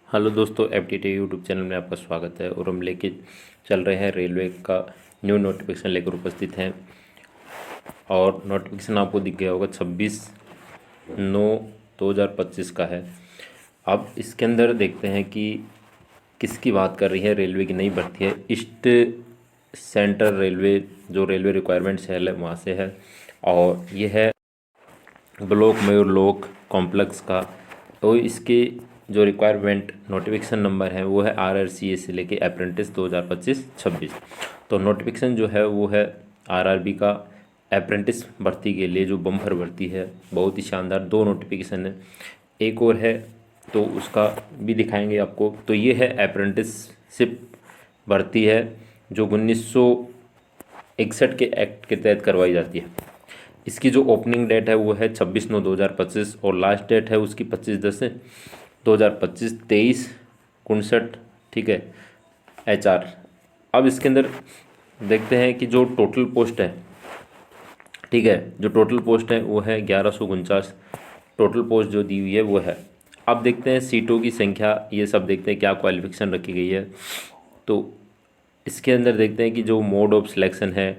Hello दोस्तों, FTT YouTube channel में आपका स्वागत है। और हम लेके चल रहे हैं रेलवे का न्यू नोटिफिकेशन लेकर उपस्थित हैं। और नोटिफिकेशन आपको दिख गया होगा 26/9/2025 का है। अब इसके अंदर देखते हैं कि किसकी बात कर रही है। रेलवे की नई भर्ती है, ईस्ट सेंट्रल रेलवे जो रेलवे रिक्वायरमेंट्स है वहाँ से है। और ये है ब्लॉक मयूर लोक कॉम्प्लेक्स का। तो इसके जो रिक्वायरमेंट नोटिफिकेशन नंबर है वो है RRCA से लेके अप्रेंटिस 2025-26। तो नोटिफिकेशन जो है वो है RRB का अप्रेंटिस भर्ती के लिए, जो बम्पर भर्ती है, बहुत ही शानदार। दो नोटिफिकेशन है, एक और है तो उसका भी दिखाएंगे आपको। तो ये है अप्रेंटिसशिप भर्ती है जो 1961 के एक्ट के तहत करवाई जाती है। इसकी जो ओपनिंग डेट है वो है 26/9/2025 और लास्ट डेट है उसकी 25/10/2025, 23:59। ठीक है, HR। अब इसके अंदर देखते हैं कि जो टोटल पोस्ट है, ठीक है, जो टोटल पोस्ट है वो है 1149। टोटल पोस्ट जो दी हुई है वो है। अब देखते हैं सीटों की संख्या, ये सब देखते हैं क्या क्वालिफिकेशन रखी गई है। तो इसके अंदर देखते हैं कि जो मोड ऑफ सिलेक्शन है,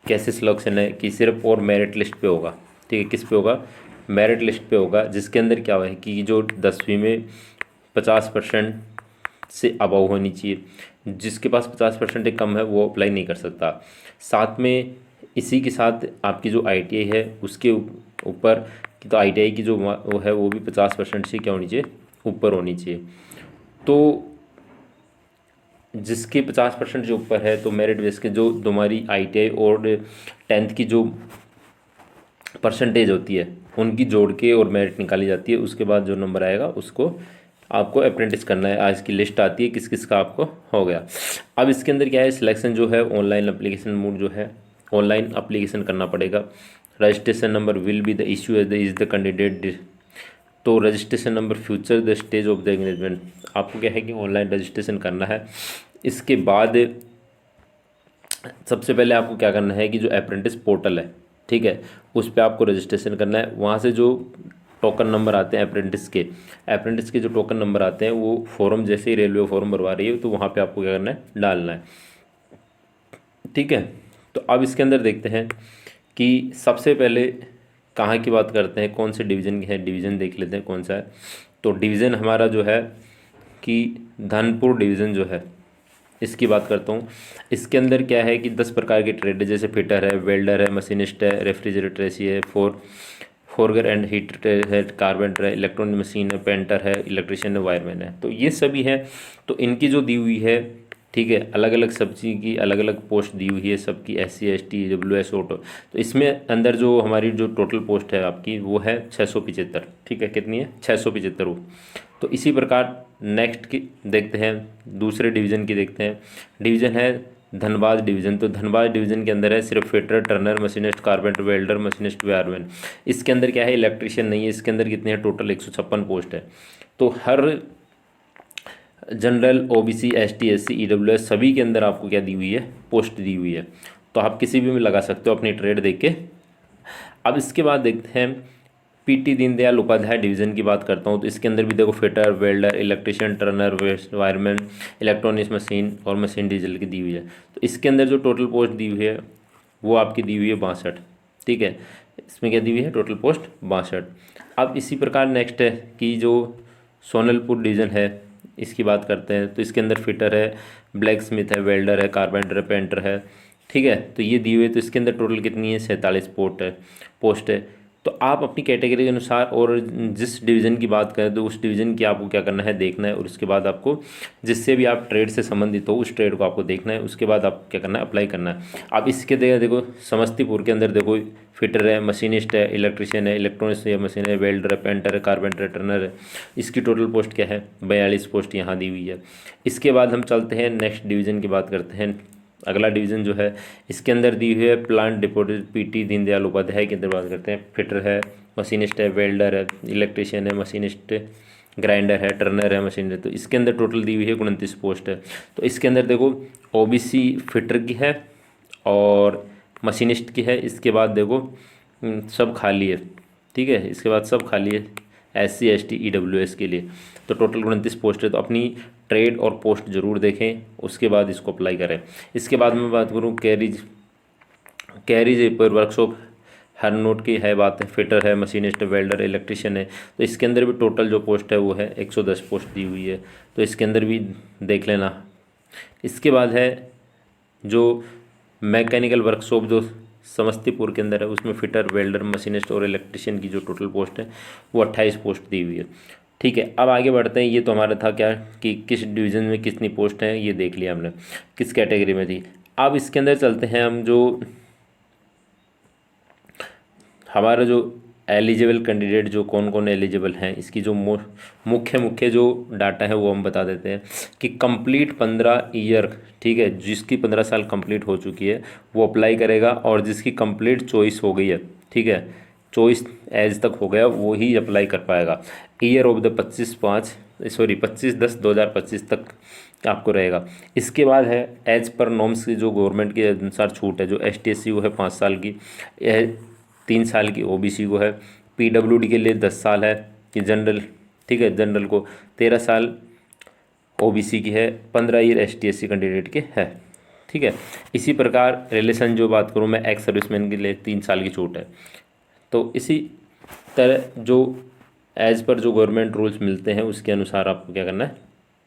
कैसे सिलेक्शन है कि सिर्फ और मेरिट लिस्ट पे होगा। ठीक है, किस पे होगा? मेरिट लिस्ट पे होगा, जिसके अंदर क्या है कि जो 10वीं में 50% से अबव होनी चाहिए। जिसके पास 50% कम है वो अप्लाई नहीं कर सकता। साथ में इसी के साथ आपकी जो ITI है उसके ऊपर तो ITI की जो वो है वो भी 50% से क्या होनी चाहिए? ऊपर होनी चाहिए। तो जिसके 50% जो ऊपर है तो मेरिट बेस के जो तुम्हारी ITI और 10th की जो परसेंटेज होती है उनकी जोड़ के और मेरिट निकाली जाती है। उसके बाद जो नंबर आएगा उसको आपको अप्रेंटिस करना है। आज की लिस्ट आती है किस किस का आपको हो गया। अब इसके अंदर क्या है, सिलेक्शन जो है ऑनलाइन एप्लीकेशन मोड जो है, ऑनलाइन एप्लीकेशन करना पड़ेगा। Registration number will be the issue as the is the candidate. तो registration number future the stage of the engagement, आपको क्या है कि ऑनलाइन रजिस्ट्रेशन करना है। इसके बाद सबसे पहले आपको क्या करना है कि जो अप्रेंटिस पोर्टल है, ठीक है, उस पर आपको रजिस्ट्रेशन करना है। वहाँ से जो टोकन नंबर आते हैं अप्रेंटिस के जो टोकन नंबर आते हैं वो फॉर्म, जैसे ही रेलवे फॉर्म भरवा रही है तो वहाँ पे आपको क्या करना है, डालना है। ठीक है, तो अब इसके अंदर देखते हैं कि सबसे पहले कहाँ की बात करते हैं, कौन से डिवीज़न की है। डिवीज़न देख लेते हैं कौन सा है। तो डिवीज़न हमारा जो है कि धनपुर डिवीज़न जो है, इसकी बात करता हूँ। इसके अंदर क्या है कि 10 प्रकार के ट्रेड है, जैसे फिटर है, वेल्डर है, मशीनिस्ट है, रेफ्रिजरेटर एसी है, फोरगर एंड हीटर है, कारपेंटर है, इलेक्ट्रॉनिक मशीन है, पेंटर है, इलेक्ट्रिशियन है, वायरमैन है। तो ये सभी है। तो इनकी जो दी हुई है, ठीक है, अलग अलग सब्जी की अलग अलग पोस्ट दी हुई है सबकी, SC ST WS ऑटो। तो इसमें अंदर जो हमारी जो टोटल पोस्ट है आपकी वो है 675। ठीक है, कितनी है? 675 वो। तो इसी प्रकार नेक्स्ट की देखते हैं, दूसरे डिवीज़न की देखते हैं। डिवीज़न है धनबाद डिवीज़न। तो धनबाद डिवीज़न के अंदर है सिर्फ fitter, Turner, machinist, carpenter, welder, machinist, wireman. इसके अंदर क्या है, इलेक्ट्रिशियन नहीं है। इसके अंदर कितने हैं? टोटल 156 पोस्ट है। तो हर general, OBC, ST SC EWS सभी के अंदर आपको क्या दी हुई है? पोस्ट दी हुई है। तो आप किसी भी में लगा सकते हो अपनी ट्रेड देख के। अब इसके बाद देखते हैं PT दीनदयाल उपाध्याय डिवीज़न की बात करता हूँ। तो इसके अंदर भी देखो fitter, welder, electrician, Turner, wireman, electronics machine और मशीन डीजल की दी हुई है। तो इसके अंदर जो टोटल पोस्ट दी हुई है वो आपकी दी हुई है 62। ठीक है, इसमें क्या दी हुई है? Total post 62। अब इसी प्रकार नेक्स्ट है कि जो सोनलपुर डिवीज़न है, इसकी बात करते हैं। तो इसके अंदर फिटर है, ब्लैक स्मिथ है, वेल्डर है, कारपेंटर है, पेंटर है। ठीक है, तो ये दी हुई है। तो इसके अंदर टोटल कितनी है? 47 पोस्ट है। तो आप अपनी कैटेगरी के अनुसार और जिस डिवीज़न की बात करें तो उस डिवीज़न की आपको क्या करना है, देखना है। और उसके बाद आपको जिससे भी आप ट्रेड से संबंधित हो उस ट्रेड को आपको देखना है। उसके बाद आप क्या करना है, अप्लाई करना है। आप इसके देखो समस्तीपुर के अंदर देखो फिटर है, मशीनिस्ट है, इलेक्ट्रिशियन है, इलेक्ट्रॉनिक्स या मशीन है, वेल्डर है, पेंटर है, कारपेंटर है, टर्नर है। इसकी टोटल पोस्ट क्या है? 42 पोस्ट यहाँ दी हुई है। इसके बाद हम चलते हैं नेक्स्ट डिवीज़न की बात करते हैं। अगला डिवीज़न जो है इसके अंदर दी हुई है plant deposit PT Deendayal Upadhyay के अंदर बात करते हैं। फिटर है, मशीनिस्ट है, वेल्डर है, इलेक्ट्रिशियन है, मशीनिस्ट, ग्राइंडर है, टर्नर है, मशीन है। तो इसके अंदर टोटल दी हुई है 29 पोस्ट है। तो इसके अंदर देखो OBC फिटर की है और मशीनिस्ट की है। इसके बाद देखो सब खाली है। ठीक है, इसके बाद सब खाली है। SC ST EWS के लिए। तो टोटल 29 पोस्ट है। तो अपनी ट्रेड और पोस्ट ज़रूर देखें, उसके बाद इसको अप्लाई करें। इसके बाद मैं बात करूँ कैरीज पर वर्कशॉप हर नोट की है बात है, फिटर है, मशीनिस्ट, वेल्डर, इलेक्ट्रिशियन है। तो इसके अंदर भी टोटल जो पोस्ट है वो है 110 पोस्ट दी हुई है, तो इसके अंदर भी देख लेना। इसके बाद है जो मैकेनिकल वर्कशॉप जो समस्तीपुर के अंदर है, उसमें फिटर, वेल्डर, मशीनिस्ट और इलेक्ट्रिशियन की जो टोटल पोस्ट है वो 28 पोस्ट दी हुई है। ठीक है, अब आगे बढ़ते हैं। ये तो हमारा था क्या कि किस डिवीज़न में कितनी पोस्ट है ये देख लिया हमने, किस कैटेगरी में थी। अब इसके अंदर चलते हैं हम, जो हमारा जो एलिजिबल कैंडिडेट जो कौन कौन एलिजिबल हैं, इसकी जो मुख्य जो डाटा है वो हम बता देते हैं कि कंप्लीट 15 ईयर, ठीक है, जिसकी 15 साल कंप्लीट हो चुकी है वो अप्लाई करेगा, और जिसकी कंप्लीट चॉइस हो गई है, ठीक है, चॉइस एज तक हो गया, वो ही अप्लाई कर पाएगा। ईयर ऑफ द 25/10/2025 तक आपको रहेगा। इसके बाद है एज पर नॉर्म्स की जो गवर्नमेंट के अनुसार छूट है, जो ST SC को है 5 साल की, 3 साल की OBC को है, PWD के लिए 10 साल है कि जनरल, ठीक है, जनरल को 13 साल OBC की है, 15 ईयर ST SC कैंडिडेट के है। ठीक है, इसी प्रकार रिलेशन जो बात करूँ मैं, एक्स सर्विसमैन के लिए 3 साल की छूट है। तो इसी तरह जो एज पर जो गवर्नमेंट रूल्स मिलते हैं उसके अनुसार आपको क्या करना है,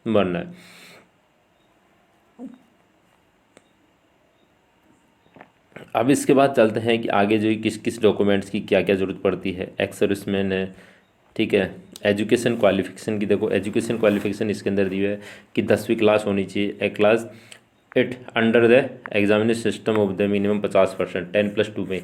बनना है। अब इसके बाद चलते हैं कि आगे जो किस किस डॉक्यूमेंट्स की क्या क्या ज़रूरत पड़ती है। एक्स सर्विसमैन है, ठीक है। एजुकेशन क्वालिफिकेशन की देखो, एजुकेशन क्वालिफिकेशन इसके अंदर दी हुई है कि 10वीं क्लास होनी चाहिए, class 8 under the examination system of the minimum 50% 10+2 में,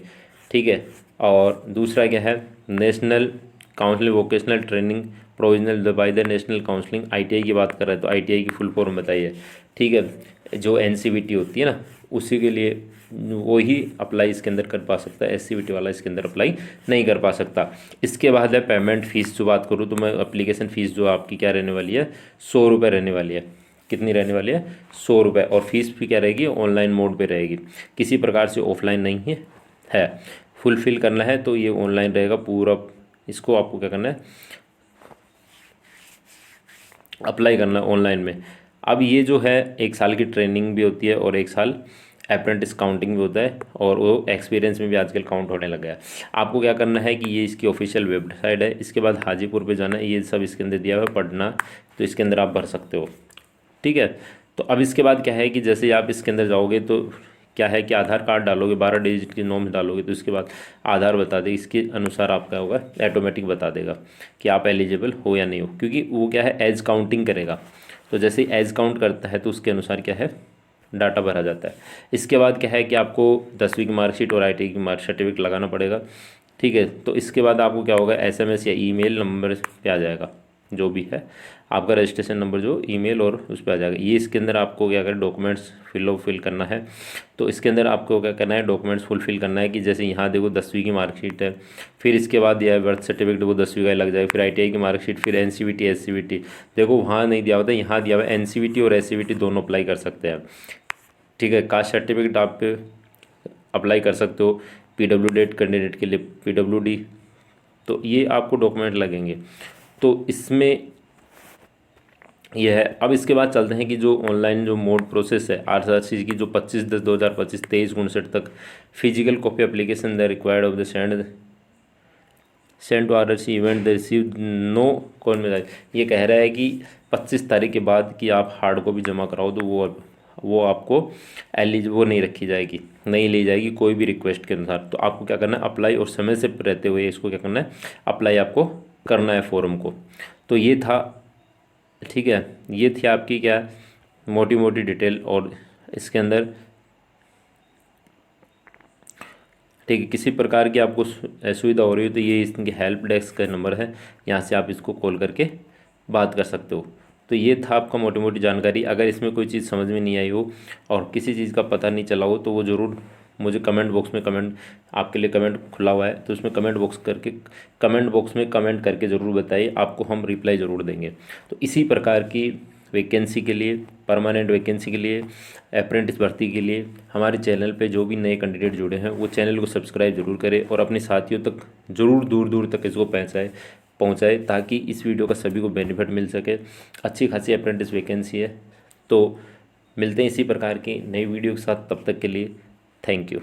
ठीक है। और दूसरा क्या है, national counselling vocational training provisional by the national counselling, ITI की बात कर रहे हैं तो ITI की फुल फॉर्म बताइए, ठीक है। जो NCVT होती है ना, उसी के लिए वो ही अप्लाई इसके अंदर कर पा सकता है, SCVT वाला इसके अंदर अप्लाई नहीं कर पा सकता। इसके बाद है पेमेंट फ़ीस जो बात करूँ तो मैं, एप्लीकेशन फ़ीस जो आपकी क्या रहने वाली है, 100 रुपये रहने वाली है। कितनी रहने वाली है, 100 रुपये। और फीस भी क्या रहेगी, ऑनलाइन मोड पे रहेगी, किसी प्रकार से ऑफलाइन नहीं है। फुलफ़िल करना है तो ये ऑनलाइन रहेगा पूरा, इसको आपको क्या करना है, अप्लाई करना है ऑनलाइन में। अब ये जो है 1 साल की ट्रेनिंग भी होती है और 1 साल अप्रेंटिस काउंटिंग भी होता है, और वो एक्सपीरियंस में भी आजकल काउंट होने लग गया है। आपको क्या करना है कि ये इसकी ऑफिशियल वेबसाइट है, इसके बाद हाजीपुर पे जाना है, ये सब इसके अंदर दिया हुआ है, पढ़ना तो इसके अंदर आप भर सकते हो, ठीक है। तो अब इसके बाद क्या है कि जैसे ही आप इसके अंदर जाओगे तो क्या है कि आधार कार्ड डालोगे, 12 डिजिट की नॉर्म्स डालोगे, तो इसके बाद आधार बता दे, इसके अनुसार आपका होगा ऑटोमेटिक बता देगा कि आप एलिजिबल हो या नहीं हो, क्योंकि वो क्या है एज काउंटिंग करेगा। तो जैसे ही एज काउंट करता है तो उसके अनुसार क्या है डाटा भरा जाता है। इसके बाद क्या है कि आपको 10वीं की मार्कशीट और ITI की मार्क सर्टिफिकेट लगाना पड़ेगा, ठीक है। तो इसके बाद आपको क्या होगा, SMS या ईमेल नंबर पे आ जाएगा, जो भी है आपका रजिस्ट्रेशन नंबर जो ईमेल और उस पर आ जाएगा। ये इसके अंदर आपको क्या करें, डॉक्यूमेंट्स फिल करना है। तो इसके अंदर आपको क्या करना है, डॉक्यूमेंट्स फुलफिल करना है कि जैसे यहाँ देखो 10वीं की मार्कशीट है, फिर इसके बाद दिया है बर्थ सर्टिफिकेट, वो 10वीं का लग जाएगा, फिर ITI की मार्कशीट, फिर NCVT SCVT। देखो वहाँ नहीं दिया होता, यहाँ दिया हुआ है NCVT और SCVT दोनों अप्लाई कर सकते हैं, ठीक है। कास्ट सर्टिफिकेट आप अप्लाई कर सकते हो, PWD कैंडिडेट के लिए PWD। तो ये आपको डॉक्यूमेंट लगेंगे। तो इसमें यह है। अब इसके बाद चलते हैं कि जो ऑनलाइन जो मोड प्रोसेस है RRC की, जो 25/10/2025 23:59 तक physical copy application the required of the send to RRC event the receive no कौन में, ये कह रहा है कि 25 तारीख के बाद कि आप हार्ड कॉपी जमा कराओ तो वो आपको एलिजिबल नहीं रखी जाएगी, नहीं ली जाएगी कोई भी रिक्वेस्ट के अनुसार। तो आपको क्या करना है, अप्लाई और समय से रहते हुए इसको क्या करना है, अप्लाई आपको करना है फॉर्म को। तो ये था, ठीक है, ये थी आपकी क्या मोटी मोटी डिटेल। और इसके अंदर ठीक है, किसी प्रकार की आपको असुविधा हो रही हो तो ये इसकी हेल्प डेस्क का नंबर है, यहाँ से आप इसको कॉल करके बात कर सकते हो। तो ये था आपका मोटी मोटी जानकारी। अगर इसमें कोई चीज़ समझ में नहीं आई हो और किसी चीज़ का पता नहीं चला हो तो वो ज़रूर मुझे कमेंट बॉक्स में, कमेंट आपके लिए कमेंट खुला हुआ है, तो उसमें कमेंट बॉक्स में कमेंट करके ज़रूर बताइए, आपको हम रिप्लाई ज़रूर देंगे। तो इसी प्रकार की वैकेंसी के लिए, परमानेंट वैकेंसी के लिए, अप्रेंटिस भर्ती के लिए हमारे चैनल पे जो भी नए कैंडिडेट जुड़े हैं वो चैनल को सब्सक्राइब जरूर करें और अपने साथियों तक ज़रूर दूर दूर तक इसको पहुँचाएँ, पहुंचाए ताकि इस वीडियो का सभी को बेनिफिट मिल सके। अच्छी खासी अप्रेंटिस वैकेंसी है। तो मिलते हैं इसी प्रकार की नई वीडियो के साथ, तब तक के लिए थैंक यू।